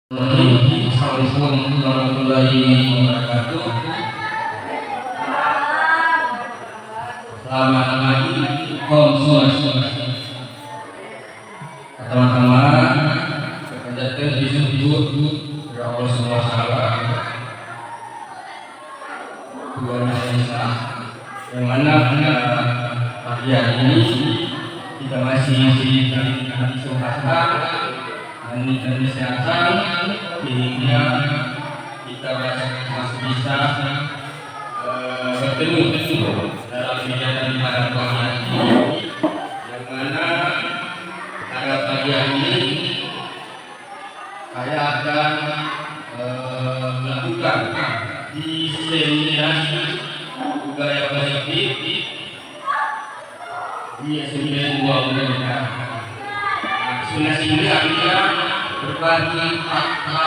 Assalamualaikum warahmatullahi wabarakatuh. Selamat pagi, Om Swastiastu. Teman-teman, kegiatan disebut ya Allah SWT Tuhan Yang Esa, yang mana pagi hari ini kita masih di kesempatan dan kesehatan sehingga kita masih bisa bertemu dalam kegiatan pada pagi hari ini, yang mana pada pagi hari ini saya akan melakukan diseminasi budaya positif di SMP 2 Ungaran. Diseminasi ini artinya berbagi fakta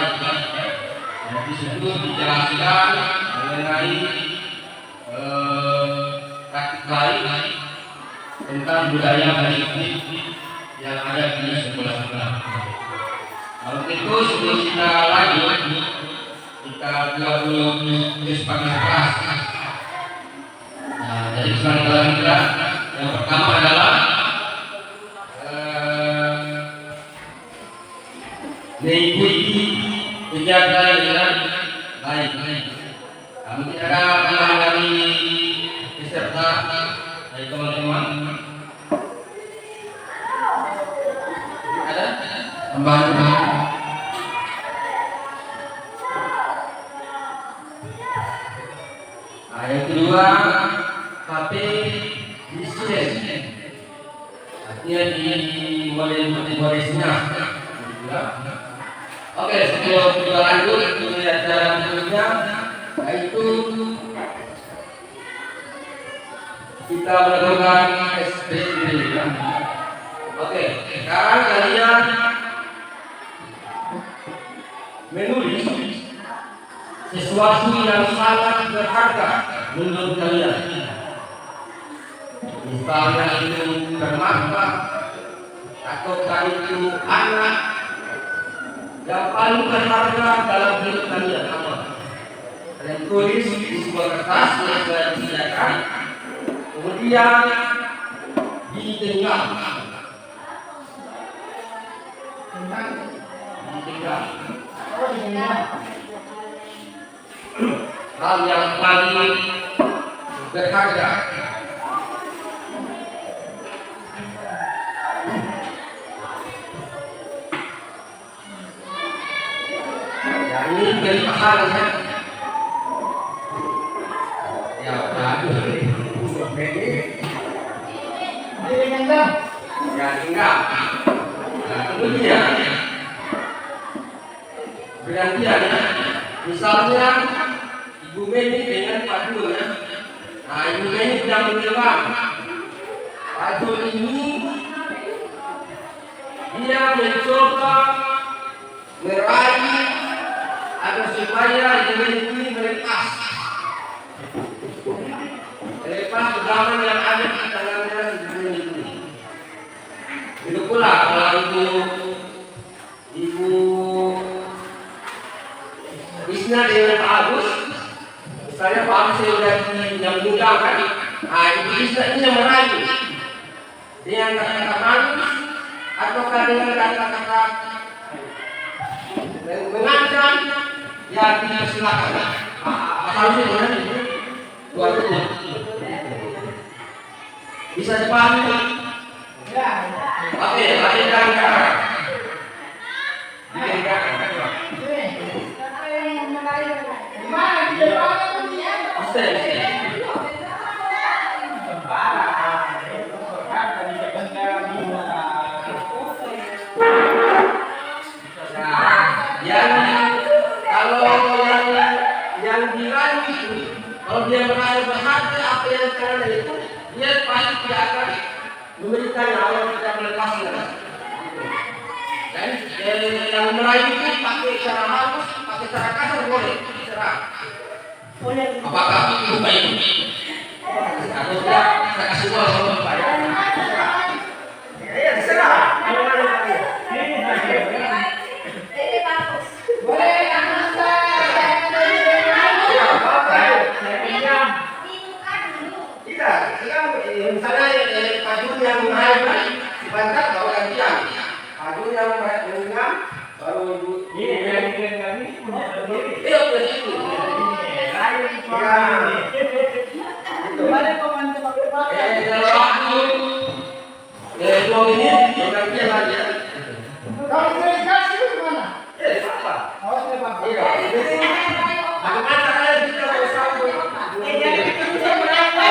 yang disebut dijelaskan mengenai praktik baik tentang budaya positif yang ada di sekolah-sekolah. Kalau itu sebelum kita lanjut, kita dulu kesepakatan kelas. Nah, jadi kesepakatan kita yang pertama adalah mengikuti kegiatan dengan baik. Kami tidak akan dari peserta dari teman-teman. Ada tambahan? Yang kedua, HP distance. Artinya di model-modelnya. Oke, sebelum kita lanjut melihat cara berikutnya, yaitu kita melakukan SPP. Oke, sekarang kalian menulis sesuatu yang sangat berharga menurut kalian. Misalnya itu bermanfaat atau itu anak yang paling berharga dalam hidup kalian apa? Kalian tulis di sebuah kertas yang sudah disediakan, kemudian di tengah hal yang paling berharga. Ini dari pasalnya ya tinggal kemudian bergantian ya. Misalnya Ibu Meni dengan Pak Dul ya. Nah, Ibu Meni sedang menyelam. Pak Dul ini dia mencoba meraih agar supaya Ibu ini melepas pegangan yang ada di tangannya Ibu ini. Itu pula kalau Ibu Isna dengan Pak Agus, misalnya Pak Agus sudah yang muda kan, nah Ibu Isna ini yang merayu dengan kata-kata manis ataukah dengan kata-kata mengancam, ya dipersilakan. Harusnya dengan itu buat itu bisa dipahami. Oke, lanjutkan sekarang. Yang dirayu itu, kalau dia merasa berharga apa yang sekarang itu, dia pasti tidak akan memberikan Allah tidak melepasnya. Dan yang merayu itu pakai cara halus, pakai cara kasar boleh, terserah. Apakah itu baik? Atau tidak? Saya kasih uang kalau baik. Terserah. Ini bagus. misalnya pajun yang naik sebentar baru gantian. Pajun yang menengah baru ibu. Ini yang kami punya sendiri. Iya punya itu. Lain Ya. Itu ada pemain tebak-tebak. Kalau aku 2 menit gantian lagi ya. Kalau saya dikasih gimana? Apa? Oh, saya pakai. Iya. Bagaimana kalian bisa bersama? Jadi kita bisa berapa?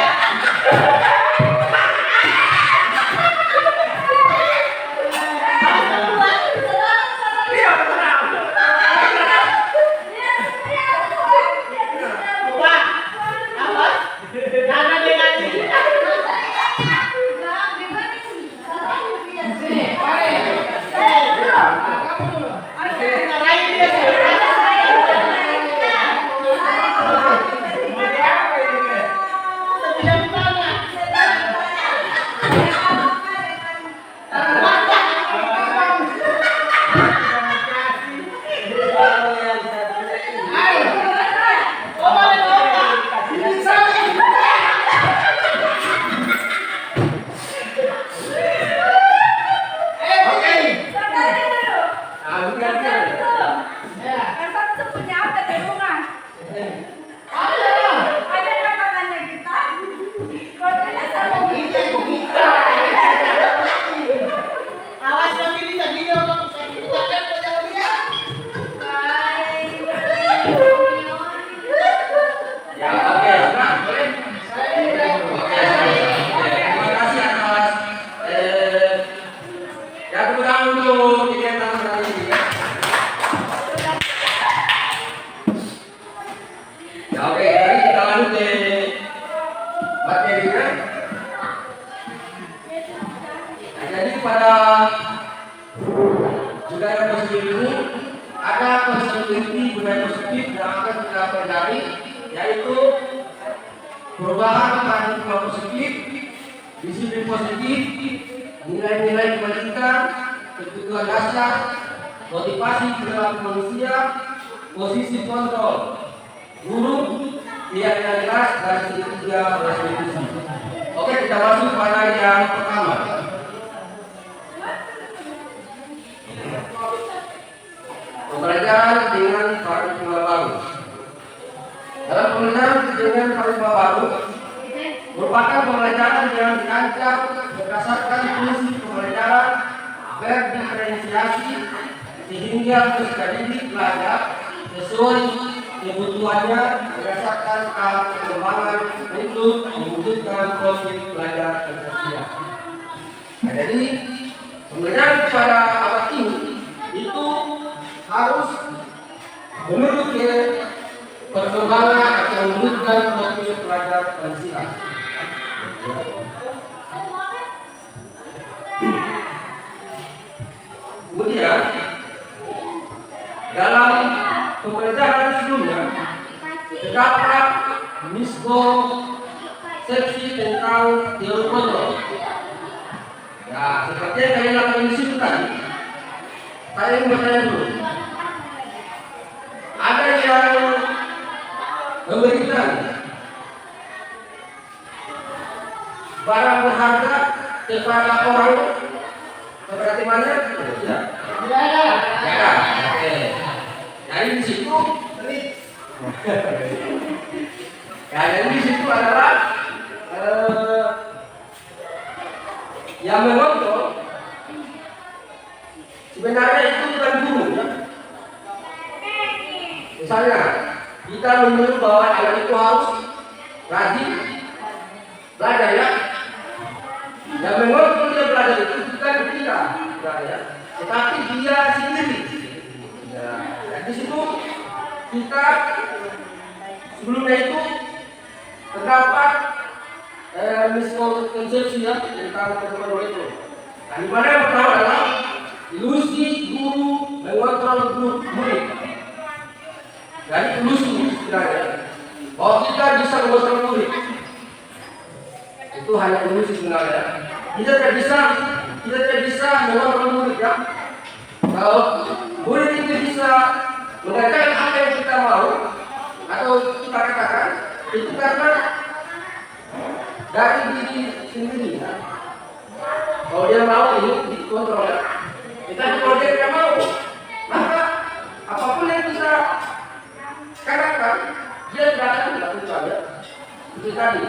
Jadi pada budaya positif ini ada konsekuensi budaya positif yang akan kita pelajari, yaitu perubahan paradigma positif, disiplin positif, nilai-nilai kebajikan, kebutuhan dasar, motivasi perilaku manusia, posisi kontrol, guru, keyakinan jelas, dan segitiga restitusi. Oke, kita masuk pada yang pertama. Pembelajaran dengan paradigma baru. Dalam pembelajaran dengan paradigma baru merupakan pembelajaran yang dirancang berdasarkan fungsi pembelajaran berdiferensiasi sehingga peserta didik belajar sesuai kebutuhannya berdasarkan tahap perkembangan untuk mewujudkan profil belajar tersedia. Nah, jadi pembelajaran pada abad ini itu harus menuju ke perkembangan atau mewujudkan profil belajar Pancasila. Kemudian dalam pembelajaran sebelumnya terdapat miskonsepsi tentang teori kontrol. Ya, seperti yang kalian lakukan di situ tadi, saya ingin bertanya dulu. Ada yang memberikan barang berharga kepada orang seperti mana? Tidak. Ya, oke. Jadi di situ, ya, jadi di situ adalah yang mengontrol sebenarnya itu bukan guru. Ya? Misalnya kita menyuruh bahwa anak itu harus rajin belajar ya. Yang mengontrol dia belajar itu bukan kita, ya. Tetapi dia sendiri. Ya. Dan di situ kita sebelumnya itu terdapat miskonsepsi ya tentang perkembangan itu. Nah, di mana yang pertama adalah ilusi guru mengontrol murid. Jadi ilusi sebenarnya bahwa kita bisa mengontrol murid. Itu hanya ilusi sebenarnya. Kita tidak bisa mengontrol murid ya. Kalau murid itu bisa mengatakan apa yang kita mau atau kita katakan, itu karena dari diri sendiri. Ya. Kalau dia mau ini dikontrol, ya. Kita kalau dia tidak mau, maka apapun yang kita katakan dia tidak akan dilakukan. Ya. Itu tadi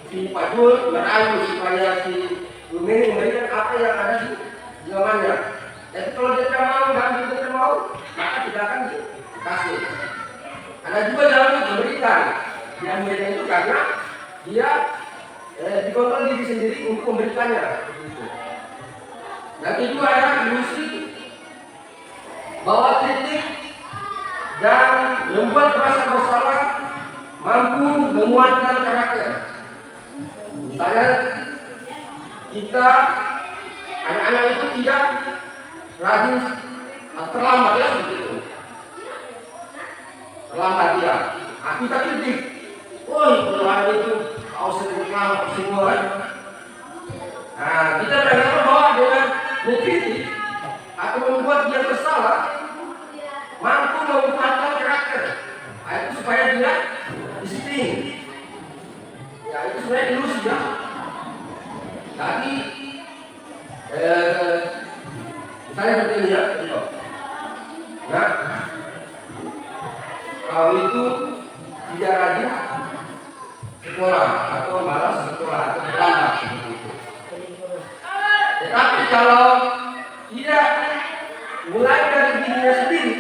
si Pak Jul merayu supaya si Bumi memberikan apa yang ada di zamannya. Jadi kalau dia tidak mau dan dia tidak mau, maka tidak akan dikasih. Ada juga dalam memberikan. Dia memberikan itu karena dia dikontrol diri sendiri untuk memberikannya. Yang kedua adalah ilusi bahwa kritik dan membuat rasa bersalah mampu menguatkan karakter. Misalnya kita anak-anak itu tidak rajin terlambat ya begitu. Terlambat dia. Kita kritik. Oh, terlambat itu kau sering semua. Nah, kita berharap bahwa dengan mengkritik atau membuat dia bersalah mampu menguatkan karakter. Nah, itu supaya dia disiplin. Ya, itu sebenarnya ilusi ya. Jadi, misalnya seperti ini ya. Nah, kau itu tidak rajin sekolah atau malas sekolah atau terlambat seperti itu. Tetapi kalau tidak mulai dari dirinya sendiri,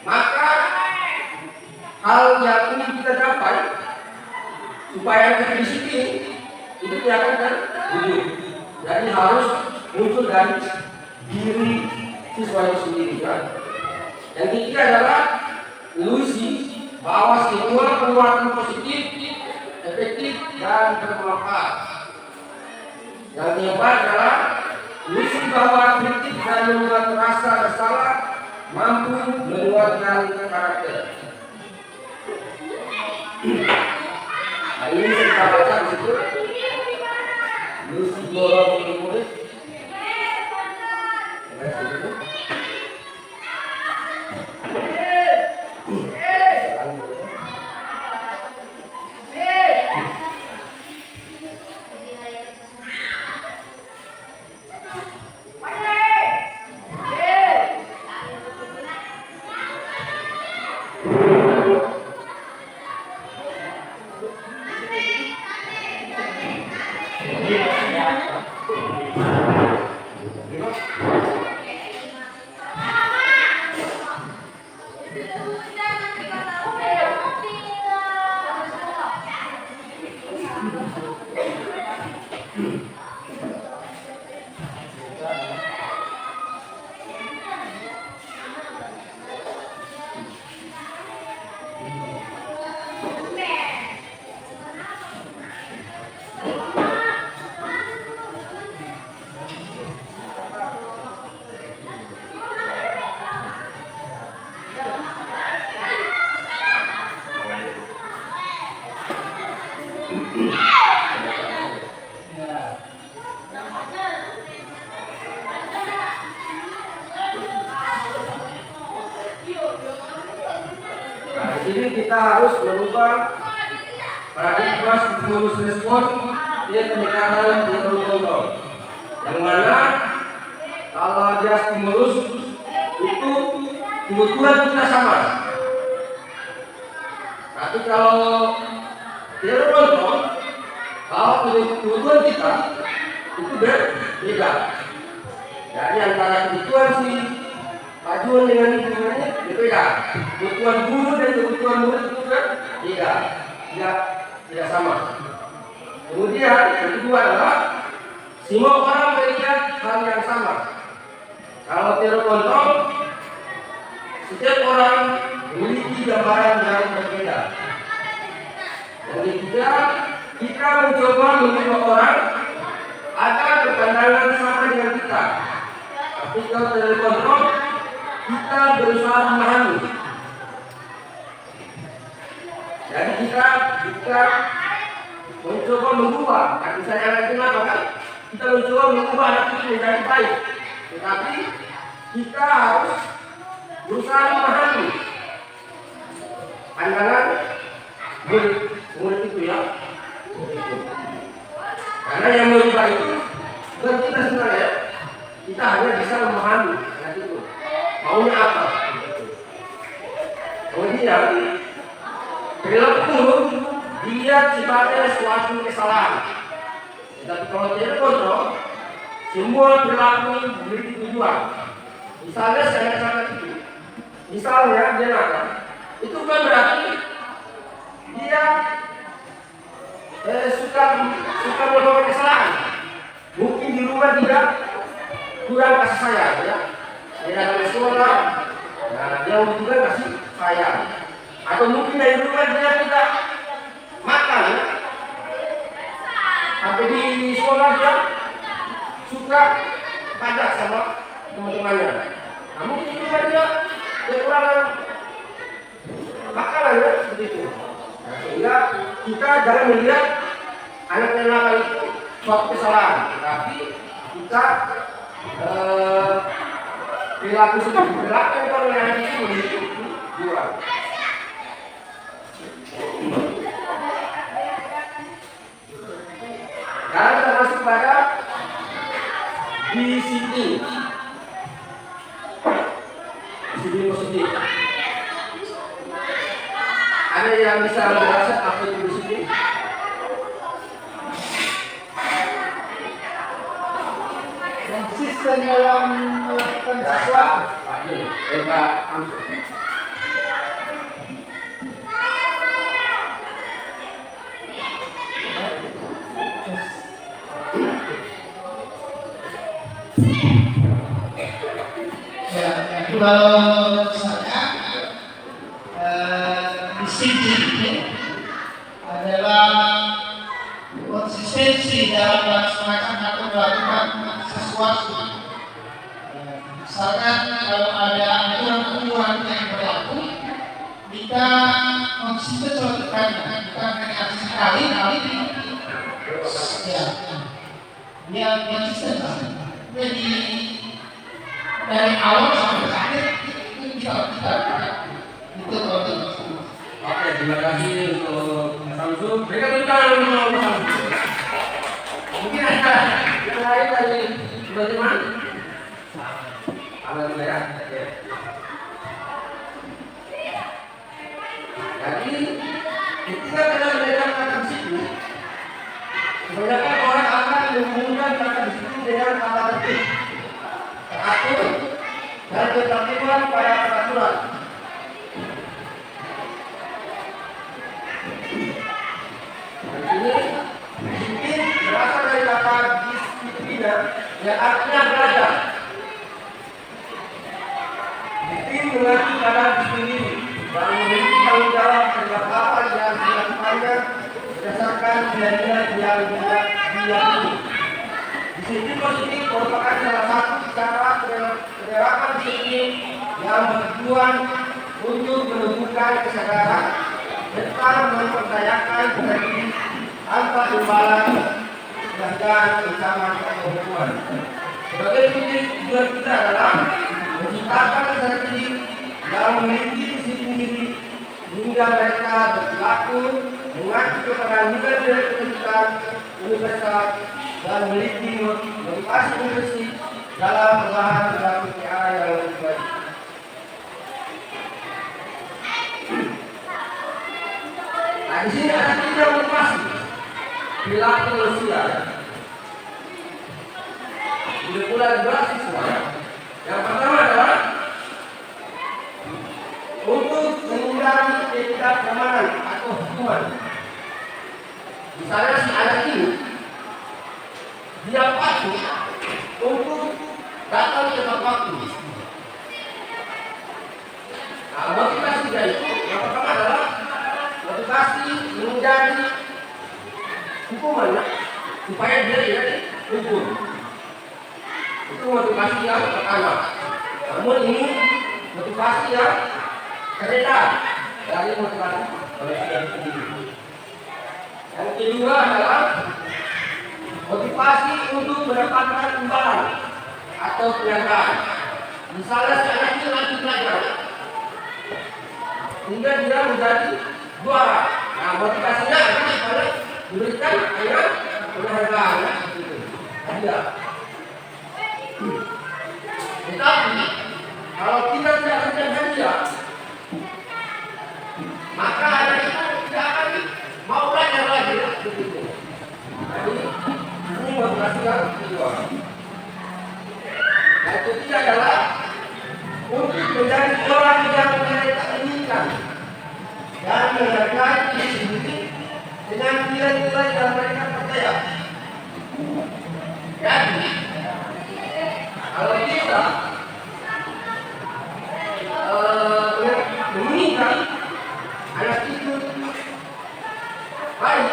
maka hal yang ingin kita capai supaya kita disiplin itu tidak akan terwujud. Jadi harus muncul dari diri siswa itu sendiri. Ya. Yang ketiga adalah ilusi bahwa semua penguatan positif, efektif dan bermanfaat. Yang keempat adalah ilusi bahwa kritik dan membuat rasa bersalah mampu menguatkan karakter. Nah, ini kita baca di situ. Ilusi dorong menulis. Jadi kita harus merubah paradigma stimulus respon dia pendekatan yang kontrol. Yang mana kalau dia stimulus itu kebutuhan kita sama. Tapi kalau dia kontrol, kalau kebutuhan kita itu berbeda. Jadi antara kebutuhan si Pajuan dengan lingkungannya berbeda. Kebutuhan guru dan kebutuhan murid itu berbeda, tidak sama. Kemudian yang kedua adalah semua orang melihat hal yang sama. Kalau terkontrol, setiap orang memiliki gambaran yang berbeda. Yang ketiga, kita mencoba mengubah orang agar berpandangan sama dengan kita. Tapi kalau terkontrol, kita berusaha memahami. Jadi kita mencoba mengubah. Misalnya anak itu apa kan? Kita mencoba mengubah anak itu menjadi baik. Tetapi kita harus berusaha memahami pandangan murid itu ya. Karena yang merubah itu bukan kita sebenarnya, kita hanya bisa memahami anak itu maunya apa. Kemudian perilaku dia sifatnya suatu kesalahan. Tapi kalau tidak kontrol, semua perilaku memiliki tujuan. Misalnya sangat-sangat itu, misalnya dia nakal, itu bukan berarti dia suka melakukan kesalahan. Mungkin di rumah dia kurang kasih sayang, ya. Dia datang sekolah, nah dia juga kasih sayang. Atau mungkin dari rumah dia tidak makan, ya. Sampai di sekolah dia suka pajak sama teman-temannya. Nah, mungkin juga dia kekurangan makanan, ya, seperti itu. Nah, sehingga kita jangan melihat anak yang nakal itu suatu kesalahan, tapi kita perilaku seperti perilaku kalau yang itu memiliki tujuan. Sekarang kita masuk pada disiplin positif. Ada yang bisa menjelaskan apa itu disiplin? Konsisten dalam melakukan sesuatu. Ya, kalau saya disiplin itu adalah konsistensi dalam melaksanakan atau melakukan sesuatu. Misalkan kalau ada aturan-aturan yang berlaku, kita konsisten melakukannya, bukan hanya sekali ya, dia konsisten. Jadi dari awal sampai akhir itu kita itu kalau Oke, terima kasih untuk Samsul. Berikan tepuk tangan untuk Samsul. Mungkin ada yang lain dari teman-teman. Ada ya. Jadi ketika kita belajar kata disiplin, kebanyakan orang akan menghubungkan kata disiplin dengan kata tertib, teratur, dan ketertiban pada peraturan. Ini disiplin berasal dari kata disiplina yang artinya belajar. Disiplin mengacu pada disiplin dan memiliki tanggung jawab terhadap apa yang dilakukannya berdasarkan nilai-nilai yang diyakini. Disiplin positif merupakan salah satu cara penerapan disiplin yang bertujuan untuk menumbuhkan kesadaran tentang memperdayakan diri tanpa imbalan dan ancaman kemampuan. Sebagai tujuan kita adalah menciptakan kesadaran diri yang memiliki disiplin diri hingga mereka berlaku mengacu kepada nilai-nilai pendidikan universal dan memiliki motivasi bersih dalam perubahan perilaku ke arah yang lebih baik. Nah, di sini ada 3 motivasi perilaku manusia. Sudah mulai berhasil semuanya. Yang pertama adalah untuk menghindari ketidaknyamanan atau hukuman. Misalnya si anak ini dia patuh untuk datang ke tempat waktu. Nah, motivasi dia itu yang pertama adalah motivasi menjadi hukuman supaya dia tidak dihukum. Itu motivasi yang pertama. Namun ini motivasi yang berbeda dari motivasi manusia sendiri. Yang kedua adalah motivasi untuk mendapatkan imbalan atau penghargaan. Misalnya seorang itu nanti belajar hingga dia menjadi juara. Nah, motivasinya adalah supaya diberikan hanya penghargaan ya, seperti itu. Hadiah. Tetapi kalau kita tidak berikan hadiah, maka anak itu tidak akan mau belajar lagi ya, begitu. Jadi ini motivasi yang kedua. Yang ketiga adalah untuk menjadi orang yang mereka inginkan dan menghargai diri sendiri dengan nilai-nilai yang mereka percaya. Jadi kalau kita menginginkan anak itu baik,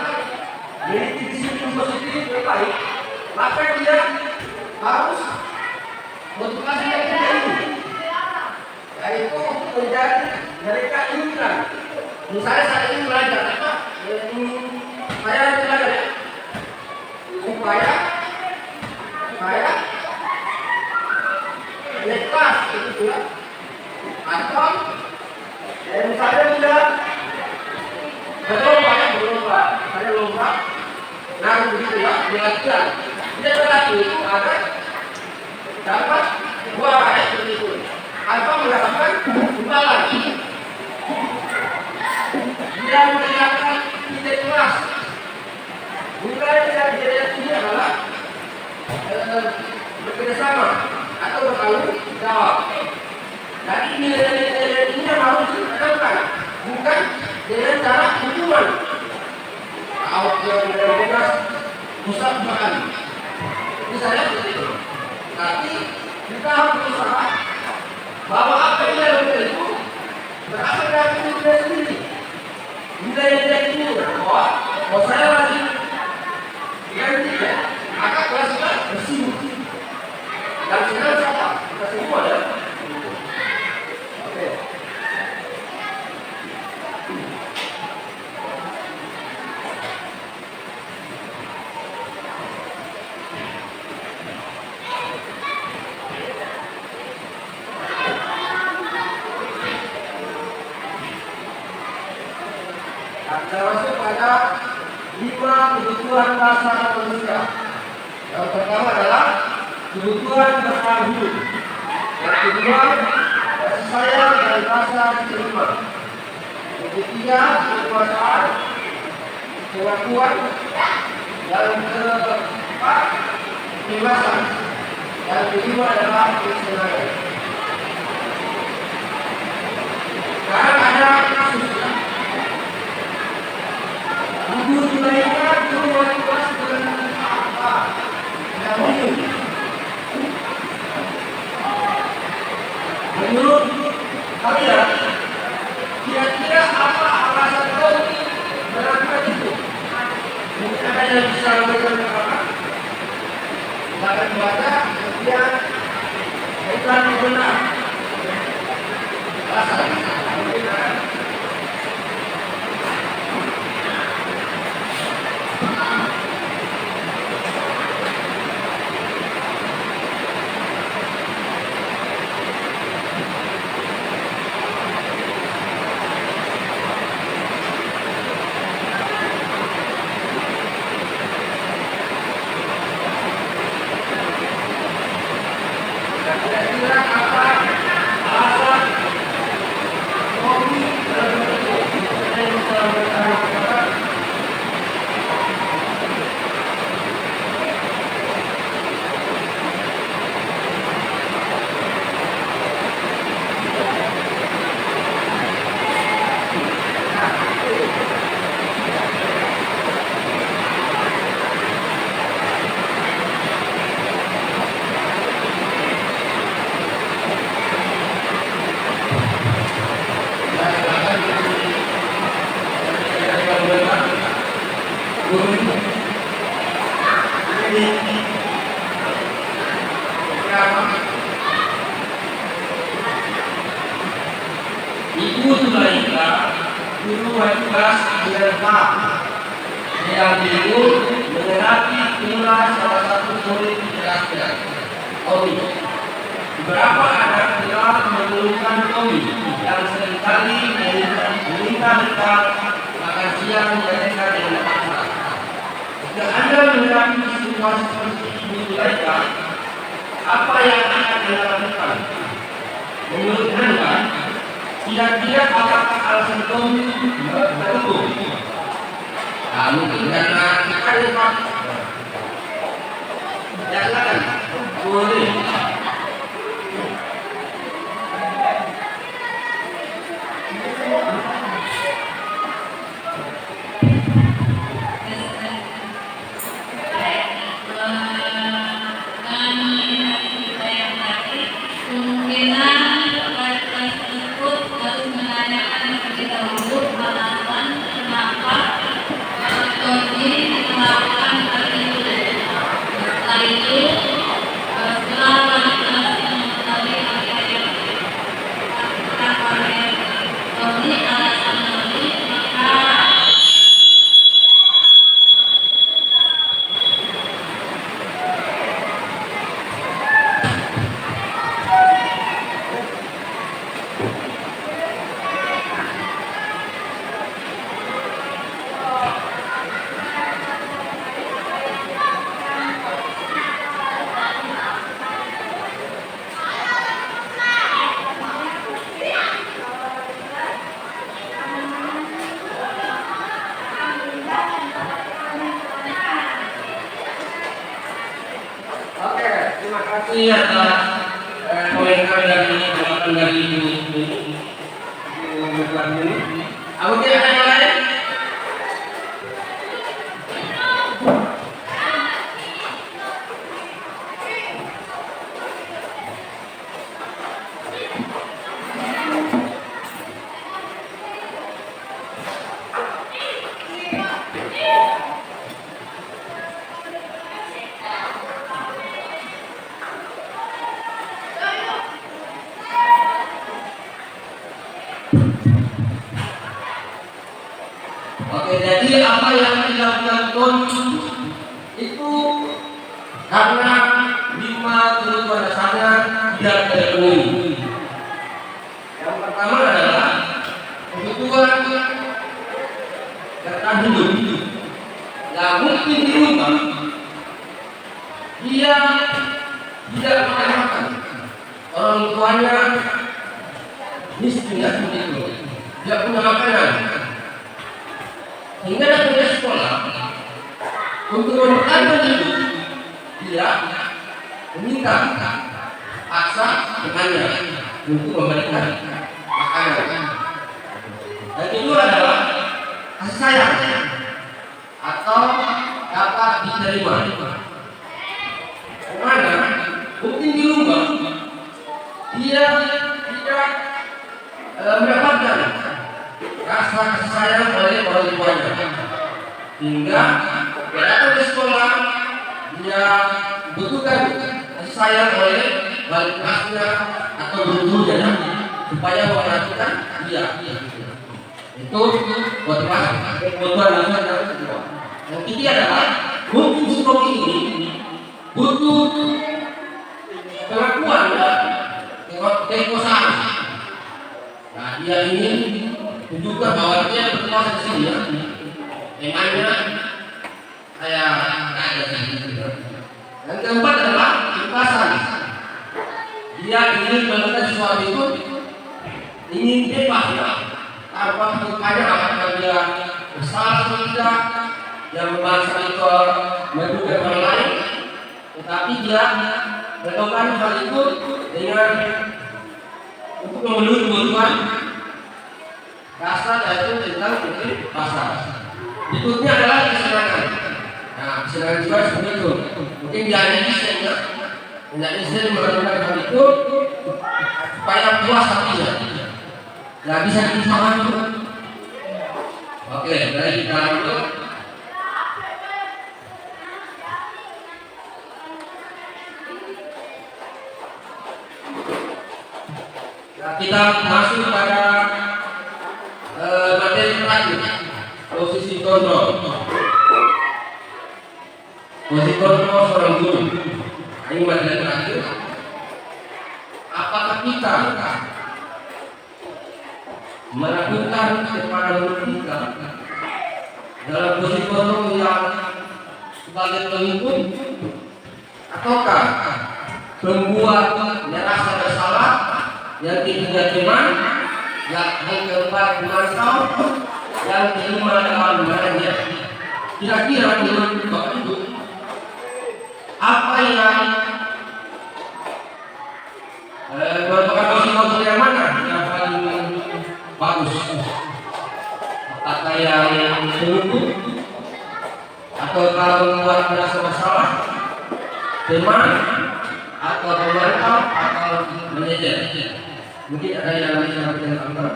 memiliki disiplin positif yang baik, maka dia harus motivasi yang kita ini, yaitu untuk menjadi mereka inginkan. Misalnya saya ingin belajar, saya belajar supaya naik kelas itu ya, atau misalnya sudah berlomba, saya lomba, nah begitu ya, latihan. Dia berlatih agar dapat juara seperti itu, atau mendapatkan imbalan. Dia mengerjakan ide kelas. Nilai yang dia ini adalah bekerjasama atau bertanggung jawab. Jadi nilai-nilai ini harus ditekankan, bukan dengan cara hukuman. Kalau dia bekas pusat makan, misalnya seperti itu. Tapi kita harus berusaha bahwa apa yang dia lakukan itu berasal dari diri kita sendiri. Nilai-nilai ini bahwa saya lagi yang tidak, maka kelas kita bersih. Dan sekarang siapa? Kita semua ya. Oke. Kita masuk pada 5 kebutuhan dasar manusia. Yang pertama adalah kebutuhan bertahan hidup. Yang kedua, kasih sayang dan rasa diterima. Yang ketiga, kekuasaan, pengakuan. Yang keempat, kebebasan. Yang kelima adalah kesenangan. Sekarang ada kasus. Ibu mereka bermotivasi dengan apa? Yang ini. Menurut kalian, kira-kira apa alasan kau melakukan itu? Mungkin ada yang bisa memberikan apa? Bahkan baca, kemudian bukan benar. Alasan. Mungkin ada. Kira-kira apa alasan hobi dan yang bisa berkata-kata? Ibu Zulaika, guru kelas 9A, yang dulu mengenali inilah salah satu murid kelasnya, Tommy. Beberapa anak telah mengeluhkan Tommy yang seringkali meminta mereka makan siang mereka dengan paksa. Jika Anda menghadapi situasi seperti ini mereka, apa yang akan Anda lakukan? Menurut Anda, kira-kira apakah alasan Tommy tertentu? Mungkin karena kita lihat, ya silakan, boleh. Terima kasih atas komentar dari jawaban dari Ibu Mutlan. Oke, ada yang lain? Oke, jadi apa yang dilakukan Tom itu karena 5 kebutuhan dasarnya tidak terpenuhi. Yang pertama adalah kebutuhan bertahan hidup. Yang mungkin di rumah dia tidak makan, orang tuanya miskin begitu, tidak punya makanan. Hingga datang ke sekolah untuk mempertahankan hidup, dia meminta paksa temannya untuk memberikan makanan. Dan itu adalah kasih sayang atau dapat diterima. Karena mungkin di rumah dia tidak mendapatkan rasa kasih sayang oleh orang tuanya, hingga dia datang ke sekolah dia butuhkan kasih sayang oleh wali kelasnya atau gurunya supaya memperhatikan dia. Itu kebutuhan dasar yang kedua. Yang ketiga adalah mungkin psikologi ini butuh pengakuan kekuasaan. Nah, dia ingin tunjukkan bahwa dia berkuasa di sini ya. Emangnya saya ada di sini. Yang keempat adalah kebebasan. Dia ingin melakukan sesuatu itu ingin bebas ya, tanpa bertanya apakah dia bersalah atau tidak, dia memaksa itu menduga orang lain, tetapi dia melakukan hal itu dengan untuk memenuhi kebutuhan dasar, yaitu tentang pasar. Berikutnya adalah kesenangan. Nah, kesenangan juga seperti itu. Mungkin dia hanya desain ya, tidak desain melakukan hal itu supaya puas hatinya. Nggak bisa diusahakan itu. Oke, dari dalam itu. Nah, kita masuk pada materi terakhir, posisi kontrol. Posisi kontrol seorang guru. Ini materi terakhir. Apakah kita melakukan kepada murid kita dalam posisi kontrol yang sebagai pengikut ataukah membuat merasa bersalah, yang ketiga iman, yang keempat mengasal, yang kelima adalah menanya. Kira-kira menurut Bapak Ibu, apa yang merupakan posisi yang mana yang paling bagus? Apakah yang menunggu, atau kalau membuat merasa bersalah, teman, atau pemerintah, atau manajer? Mungkin ada yang bisa kita antara.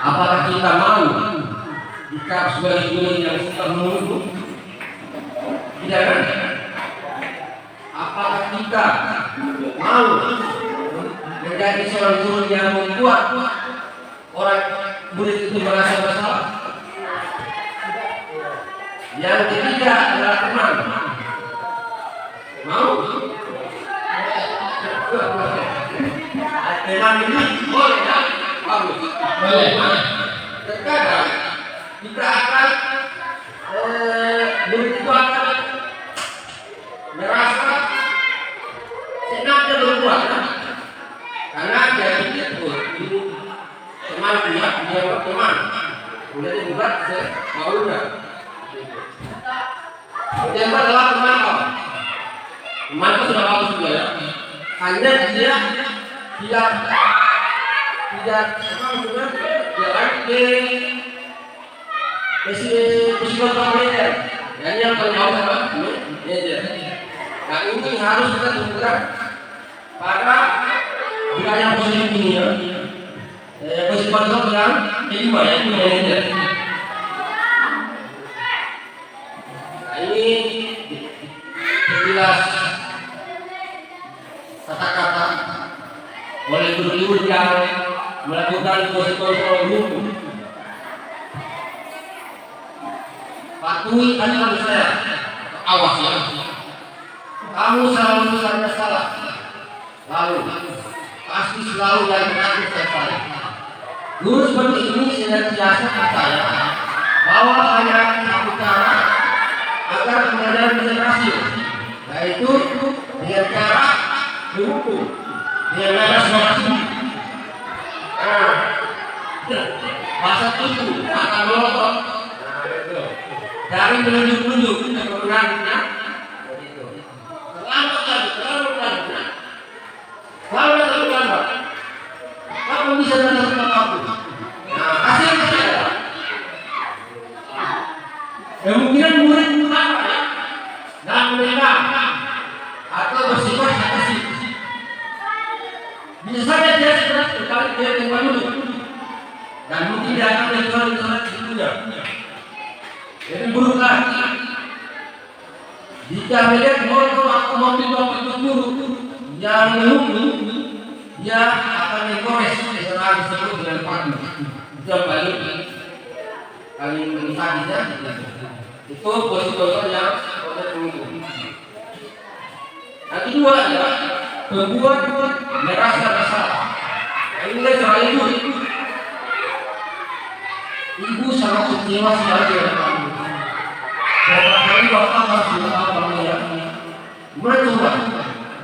Apakah kita mau jika sebagai guru yang suka menunggu? Tidak kan? Apakah kita mau menjadi seorang guru yang membuat orang murid itu merasa bersalah? Yang ketiga adalah teman. Mau? Teman ini boleh ya? Bagus. Boleh. Terkadang kita akan murid itu akan merasa senangnya berbuat, karena dia pikir ini teman dia berteman, kemudian dibuat semaunya. Yang adalah teman kau. Teman itu sudah bagus juga ya. Hanya dia tidak lagi psikolog manajer. Yang paling bawah adalah manajer. Nah ini harus kita tunjukkan pada wilayah posisi ini ya. Posisi psikolog yang kelima yaitu manajer. Ini jelas kata-kata oleh guru-guru yang melakukan proses kontrol hukum. Patuhi ajaran saya, awas ya. Kamu selalu saja salah, lalu pasti selalu yang mengaku saya salah. Guru seperti ini senantiasa percaya bahwa hanya satu cara agar pembelajaran bisa berhasil, yaitu dengan cara dihukum, dengan balas waktu. Masa itu akan melontok dari menunjuk-nunjuk kebenarannya. Terlalu lambat. Kamu bisa datang ke aku. Nah, hasilnya adalah kemungkinan murid apa ya? Dan mereka atau bersifat agresif. Bisa saja dia sebenarnya sekali dia kembali dulu, dan mungkin dia akan menjual ibunya. Jadi buruk lagi. Jika melihat motor atau mobil guru yang menunggu, dia akan menggores seorang disebut dengan pagi. Itu yang paling sadisnya. Itu posisi yang proses menunggu. Yang kedua adalah membuat merasa bersalah. Ini soal ibu. Ibu sangat kecewa sekali dengan kamu. Berapa kali bapak harus beritahu kamu ya? Gimana coba?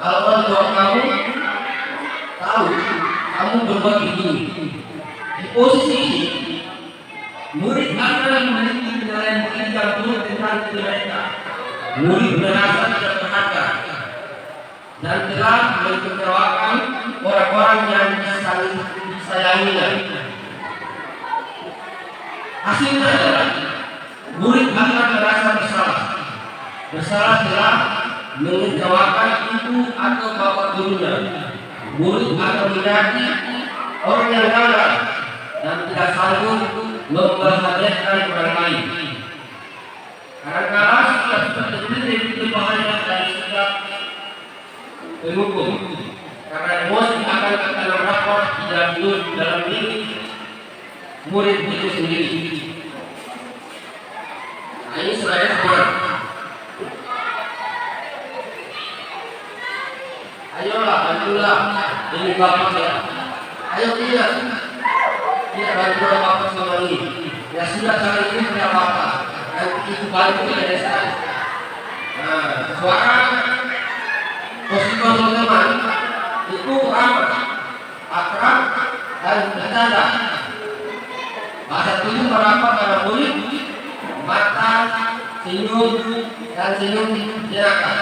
Kalau orang tua kamu tahu kamu berbuat begini, di posisi ini murid akan memiliki penilaian yang buruk tentang diri mereka. Murid merasa tidak berharga dan telah mengecewakan orang-orang yang saling disayanginya. Hasilnya adalah murid akan merasa bersalah telah mengecewakan ibu atau bapak gurunya. Murid akan menjadi orang yang gagal dan tidak sanggup membahagiakan orang lain. Kadang-kadang sudah seperti itu bahaya dari setiap penghukum, karena emosi akan terkena rapor tidak hidup dalam diri murid itu sendiri. Nah, ini saya semua. Ayolah, bantulah ini bapak ya. Ayo lihat. bantu desa. Nah, seorang positif teman itu ramah, akrab dan bercanda. Bahasa tujuh berapa para murid, mata, senyum, dan senyum jenaka.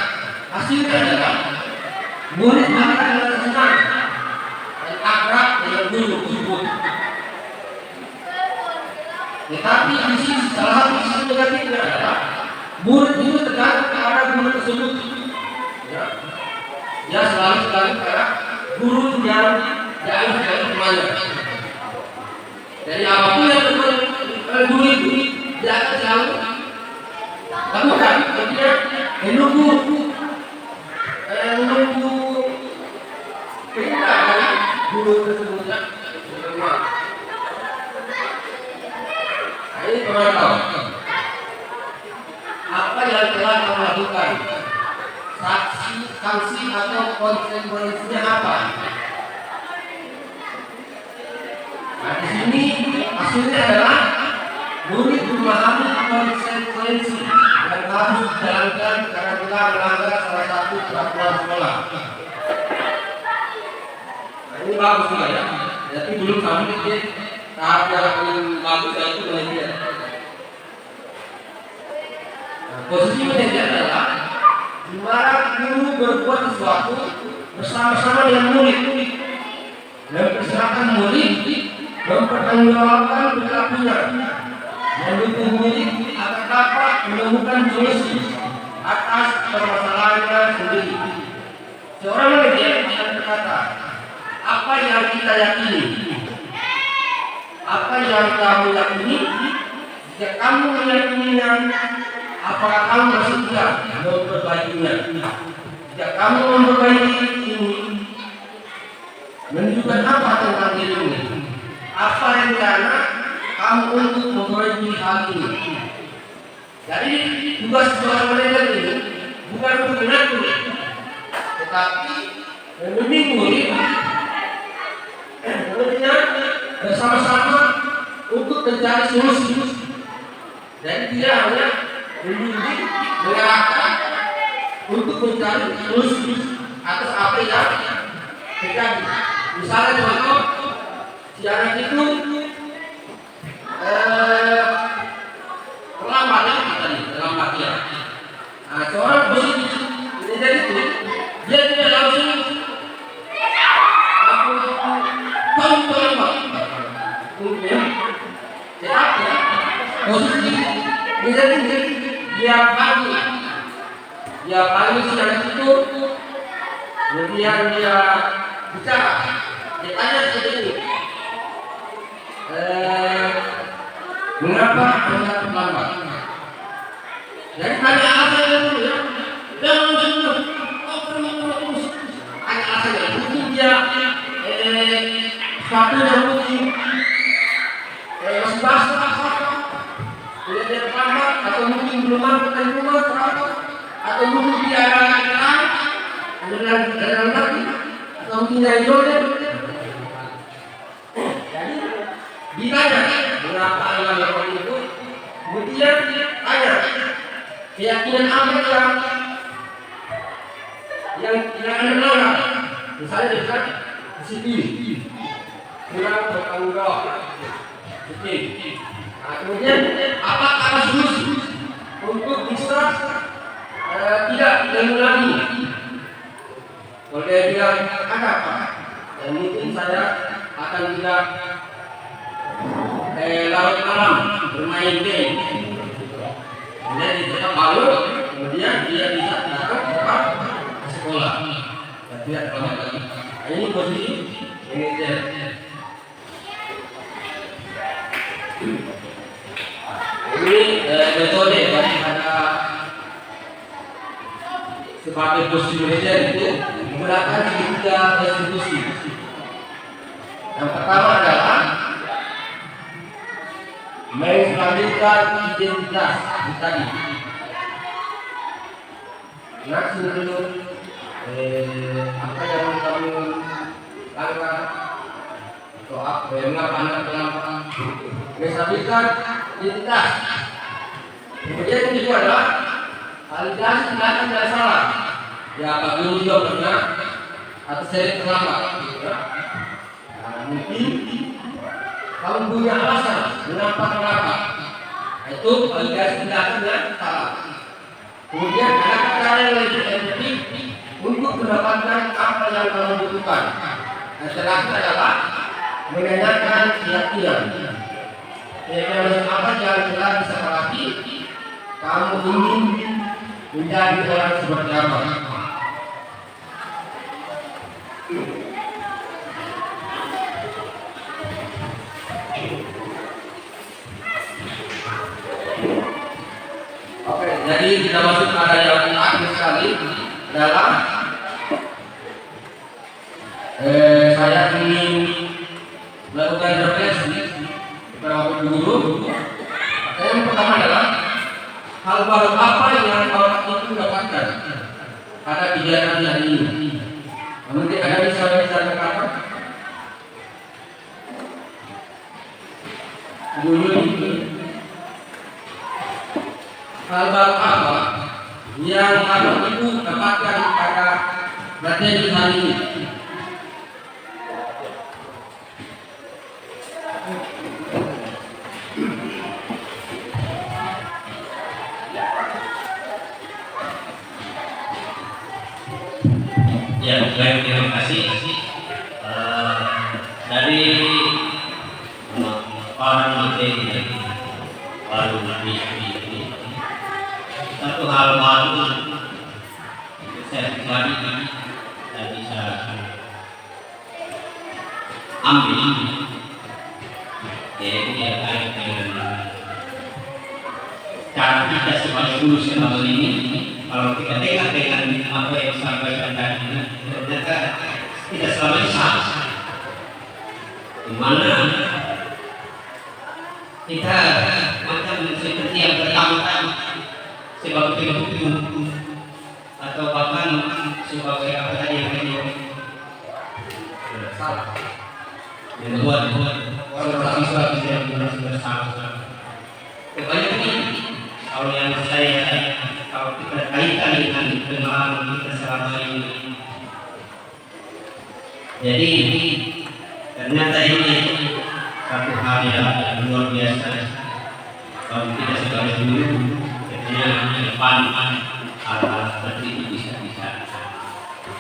Hasilnya adalah murid akan senang dan akrab dengan guru tersebut. Tetapi di sisi salah satu sisi negatifnya adalah murid itu tergantung kepada guru tersebut. Ya selalu tergantung kepada guru yang jauh dari temannya. Jadi apapun yang terjadi guru itu dia akan selalu lakukan. Kemudian menunggu perintah dari guru tersebut. Ini pemantau apa yang telah kamu lakukan, sanksi atau konsekuensinya apa. Nah, di sini hasilnya adalah murid memahami konsekuensi yang harus dijalankan karena telah melanggar salah satu peraturan sekolah. Nah, ini bagus juga ya, tapi belum sampai ke tahap yang paling bagus yaitu penelitian. Nah, posisi penelitian adalah di mana guru berbuat sesuatu bersama-sama dengan murid dan persilakan murid mempertanggungjawabkan perilakunya, mendukung murid agar dapat menemukan solusi atas permasalahannya sendiri. Seorang penelitian akan berkata, apa yang kita yakini, apa yang kamu yakini, jika kamu meyakininya, apakah kamu bersedia memperbaikinya? Jika kamu memperbaiki ini, menunjukkan apa tentang dirimu? Apa rencana kamu untuk memperbaiki hal ini? Jadi tugas seorang manajer ini bukan untuk mengatur, tetapi membimbing murid bersama-sama untuk mencari solusi. Dan dia hanya membimbing, mengarahkan untuk mencari solusi atas apa yang terjadi. Misalnya contoh, si anak itu terlambat ya. Nah, seorang positif manajer itu dia tidak langsung kamu terlambat. Tetapi positif manajer dia panggil si anak itu, kemudian dia bicara, dia tanya seperti ini, mengapa Anda terlambat? Jadi tanya alasannya dulu ya, jangan terus tanya alasannya. Mungkin dia suatu yang mungkin masih basah, tidak dia terlambat, atau mungkin belum mampu ke rumah terlambat, atau mungkin dia ada dalam lagi, atau mungkin dia jodoh. Jadi ditanya mengapa Anda melakukan itu, kemudian tanya keyakinan apa yang Anda melanggar. Misalnya dekat disiplin, kurang bertanggung jawab, disiplin. Nah, kemudian apa solusi untuk bisa tidak mengulangi? Kalau dia bilang ada apa? Dan mungkin saya akan tidak larut malam bermain game. Kemudian dia bangun, kemudian dia bisa datang ke sekolah dan tidak terlambat lagi. Ini posisi manajer. Ini metode daripada sebagai posisi manajer itu menggunakan 3 institusi. Yang pertama adalah menstabilkan identitas tadi. Nah, sebelum apa yang kamu lakukan atau mengapa Anda terlambat? Menstabilkan identitas. Kemudian yang kedua adalah validasi tindakan tidak salah. Ya, Pak Guru juga pernah atau saya terlambat. Gitu, ya. Nah, mungkin kamu punya alasan kenapa itu validasi tindakan yang salah. Kemudian ada cara yang lebih efektif untuk mendapatkan apa yang kamu butuhkan. Yang terakhir adalah menanyakan keyakinan. Keyakinan apa yang telah disepakati kamu ingin menjadi orang seperti apa. Oke, jadi kita masuk pada yang terakhir sekali adalah saya ingin melakukan refleksi kepada guru. Yang pertama adalah hal baru apa yang Bapak itu dapatkan pada kegiatan hari ini. Mungkin ada bisa kata guru hal baru apa yang Bapak itu dapatkan pada materi hari ini. Ya, baik, terima kasih. Dari para materi baru ini satu hal baru saya pribadi saya bisa ambil, yaitu terkait dengan cara kita sebagai guru selama ini. Kalau kita tengok dengan apa yang disampaikan tadi, ternyata tidak selalu sama. Di mana kita macam seperti yang pertama sebagai pemimpin atau bahkan sebagai apa tadi yang salah membuat orang siswa tidak bersama. Kebanyakan ini kalau yang saya kalau kita kaitkan dengan pengalaman kita selama ini, jadi ternyata ini satu hal yang luar biasa. Kalau kita sebagai guru, tentunya ke depan hal-hal seperti itu bisa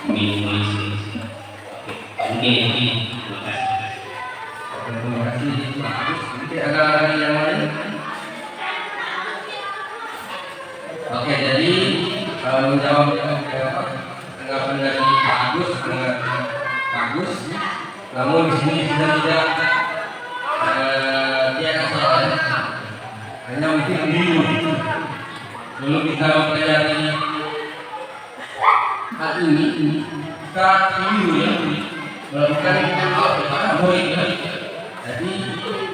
minimalisir. Oke, terima kasih. Terima kasih Pak Agus. Mungkin ada yang lain? Oke, jadi menjawab tanggapan dari Pak Agus sangat bagus. Namun di sini kita tidak salah, hanya mungkin bingung. Belum kita mempelajari hal ini, kita bingung ya melakukan hal baik. Jadi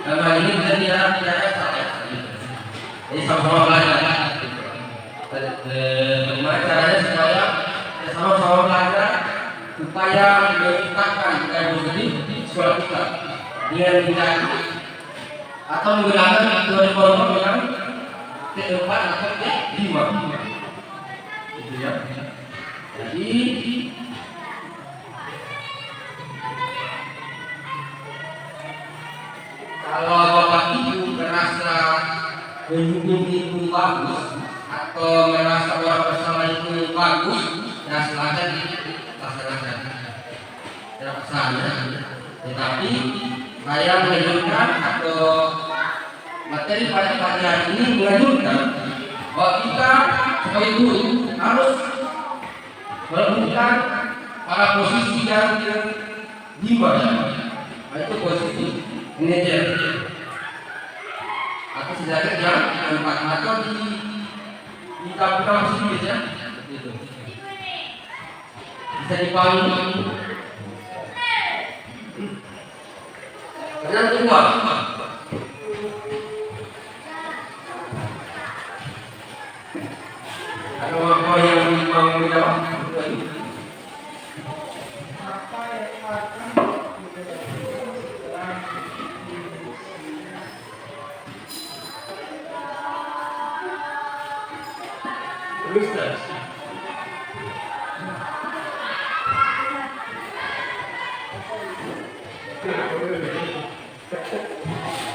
dalam hal ini kita tidak salah. Jadi sama-sama belajar. Bagaimana caranya supaya sama-sama belajar supaya menciptakan budaya positif di sekolah kita dengan tidak atau menggunakan metode yang T4 atau T5 gitu ya. Jadi kalau Bapak Ibu merasa mendukung itu bagus atau merasa orang bersama itu bagus, ya silakan dilaksanakan. Tidak kesana. Tetapi saya menganjurkan atau materi pada pagi hari ini menganjurkan bahwa kita sebagai guru harus menemukan pada posisi yang dimana, itu posisi manajer atau setidaknya yang tempat atau di kampus sini ya, itu bisa dipahami. Yang kedua, ada orang yang mau menjawab? Ustaz.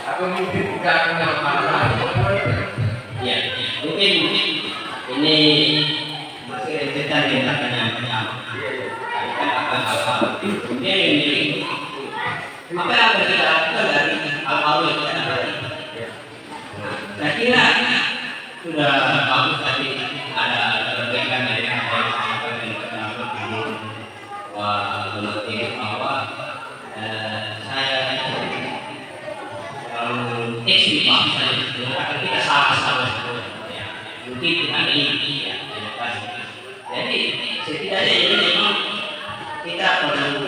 Aku mungkin tidak kenal masalah. Ya, mungkin ini masih rentetan yang tanya-tanya. Kan apa mungkin ini apa yang kita lakukan dari awal yang kita lakukan. Saya kira sudah bagus tadi ada perbaikan dari apa yang disampaikan dari pendapat mengerti bahwa saya eksplisit saja kita sama-sama ya. Mungkin kita ini ya, jadi setidaknya ini memang kita perlu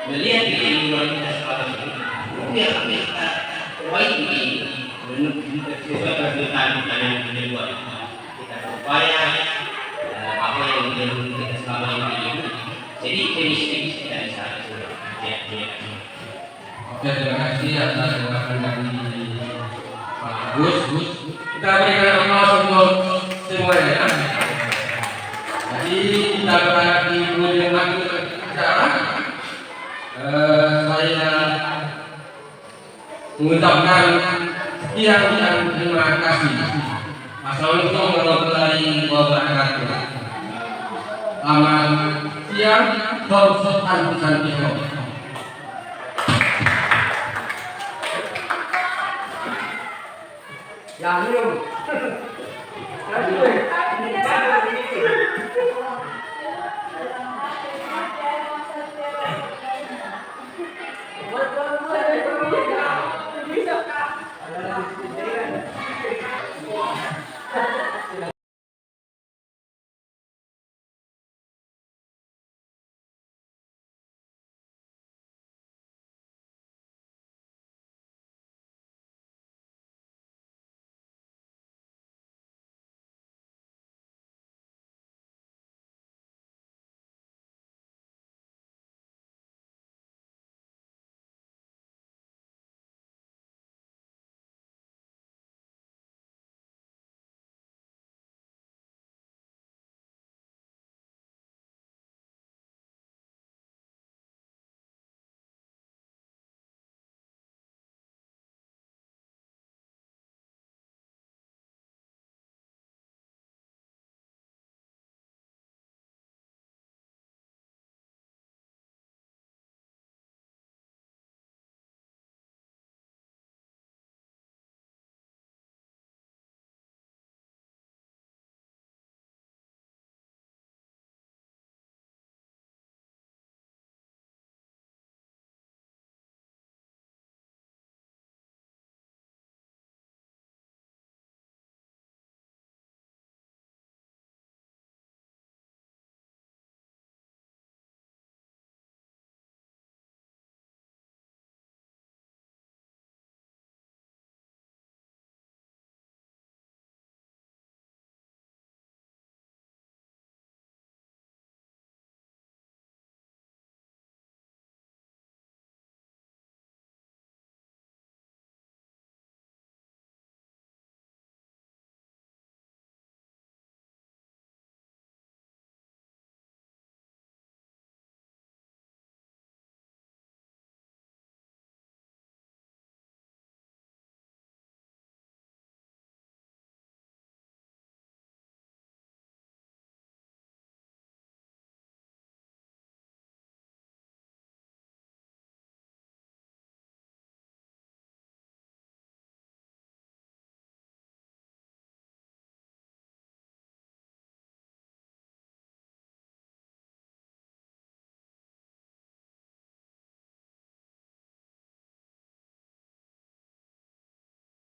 melihat di lingkungan kita sekarang ini. Mungkin kita perbaiki sesuai permintaan yang dibuat. Kita berupaya apa yang kita selama ini. Jadi sedikit tidak bisa. Ya. Oke, terima kasih atas jawaban dari Pak Gus. Kita berikan aplaus untuk semuanya. Jadi kita berharap di kemudian waktu acara saya mengucapkan sekian terima kasih. Assalamualaikum warahmatullahi wabarakatuh. Selamat siang, Sopan Santiko. Yang belum. Bisa, Kak.